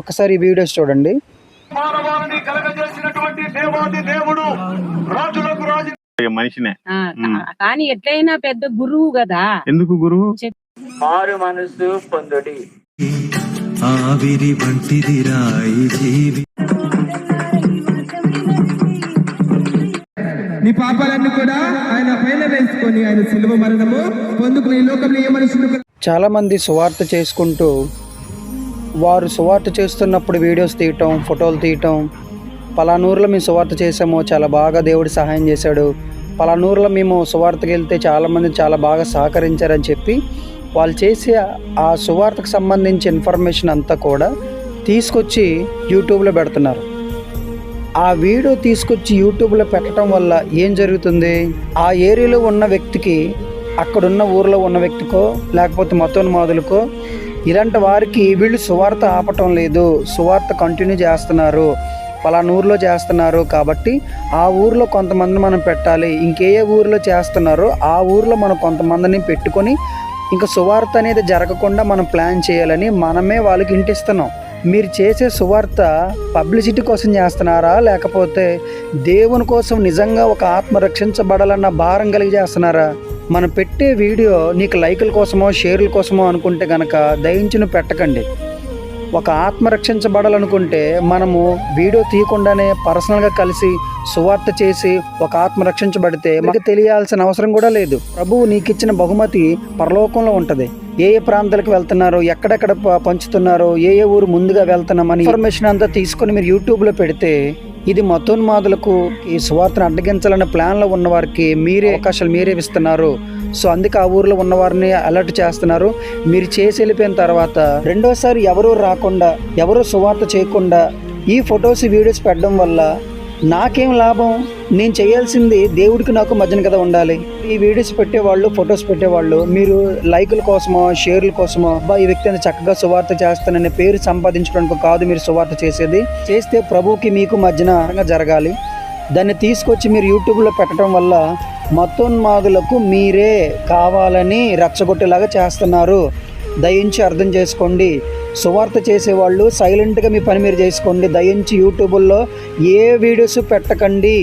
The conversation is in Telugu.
ఒక్కసారి ఈ వీడియోస్ చూడండి. మానవాళిని కలగజేసినటువంటి దేవాది దేవుడు రాజులకు రాజు మనిషినే. కానీ ఎట్లయినా పెద్ద గురువు కదా. ఎందుకు గురువు? మారు మనసు పొందుడి. ఆవిరి వంటిదిరా ఈ జీవి. నీ పాపాలన్నీ కూడా ఆయన పైన వేసుకొని ఆయన సిలువ మరణము పొందుకుని ఈ లోకంలో ఏ మనుషుడు. చాలామంది సువార్త చేసుకుంటూ వారు సువార్త చేస్తున్నప్పుడు వీడియోస్ తీయటం, ఫోటోలు తీయటం, పలానూరులో మేము సువార్త చేసాము, చాలా బాగా దేవుడు సహాయం చేశాడు, పలానూరులో మేము సువార్తకి వెళ్తే చాలామంది చాలా బాగా సహకరించారని చెప్పి వాళ్ళు చేసే ఆ సువార్తకు సంబంధించి ఇన్ఫర్మేషన్ అంతా కూడా తీసుకొచ్చి యూట్యూబ్లో పెడుతున్నారు. ఆ వీడియో తీసుకొచ్చి యూట్యూబ్లో పెట్టడం వల్ల ఏం జరుగుతుంది? ఆ ఏరియాలో ఉన్న వ్యక్తికి, అక్కడున్న ఊరిలో ఉన్న వ్యక్తికో లేకపోతే మతోన్మాదులకో ఇలాంటి వారికి వీళ్ళు సువార్త ఆపటం లేదు, సువార్త కంటిన్యూ చేస్తున్నారు, పలానా ఊరిలో చేస్తున్నారు కాబట్టి ఆ ఊరిలో కొంతమంది మనం పెట్టాలి, ఇంకే ఊరిలో చేస్తున్నారో ఆ ఊరిలో మనం కొంతమందిని పెట్టుకొని ఇంకా సువార్త అనేది జరగకుండా మనం ప్లాన్ చేయాలని మనమే వాళ్ళకి ఇంటిస్తున్నాం. మీరు చేసే సువార్త పబ్లిసిటీ కోసం చేస్తున్నారా, లేకపోతే దేవుని కోసం నిజంగా ఒక ఆత్మ రక్షించబడాలన్న భారం కలిగి చేస్తున్నారా? మనం పెట్టే వీడియో నీకు లైకుల కోసమో షేర్ల కోసమో అనుకుంటే కనుక దయించి పెట్టకండి. ఒక ఆత్మ రక్షించబడాలనుకుంటే మనము వీడియో తీయకుండానే పర్సనల్గా కలిసి సువార్త చేసి ఒక ఆత్మ రక్షించబడితే మనకు తెలియాల్సిన అవసరం కూడా లేదు. ప్రభువు నీకు ఇచ్చిన బహుమతి పరలోకంలో ఉంటుంది. ఏ ఏ ప్రాంతాలకు వెళ్తున్నారు, ఎక్కడెక్కడ పంచుతున్నారు, ఏ ఏ ఊరు ముందుగా వెళ్తున్నామని ఇన్ఫర్మేషన్ అంతా తీసుకొని మీరు యూట్యూబ్లో పెడితే ఇది మతోన్మాదులకు ఈ సువార్తను అడ్డగించాలనే ప్లాన్లో ఉన్న వారికి మీరే అవకాశాలు మీరే ఇస్తున్నారు. సో అందుకే ఆ ఊరిలో ఉన్నవారిని అలర్ట్ చేస్తున్నారు. మీరు చేసి వెళ్ళిపోయిన తర్వాత రెండోసారి ఎవరూ రాకుండా, ఎవరూ సువార్త చేయకుండా ఈ ఫొటోస్ వీడియోస్ పెట్టడం వల్ల నాకేం లాభం? నేను చేయాల్సింది దేవుడికి నాకు మధ్యన కదా ఉండాలి. ఈ వీడియోస్ పెట్టేవాళ్ళు, ఫొటోస్ పెట్టేవాళ్ళు మీరు లైకుల కోసమో షేర్ల కోసమో ఈ వ్యక్తి అంత చక్కగా సువార్త చేస్తాననే పేరు సంపాదించడానికి కాదు మీరు సువార్త చేసేది. చేస్తే ప్రభువుకి మీకు మధ్యన జరగాలి. దాన్ని తీసుకొచ్చి మీరు యూట్యూబ్లో పెట్టడం వల్ల మతోన్మాదులకు మీరే కావాలని రెచ్చగొట్టేలాగా చేస్తున్నారు. దయించి అర్థం చేసుకోండి. సువార్త చేసేవాళ్ళు సైలెంట్గా మీ పని మీరు చేసుకోండి. దయించి యూట్యూబ్లో ఏ వీడియోస్ పెట్టకండి.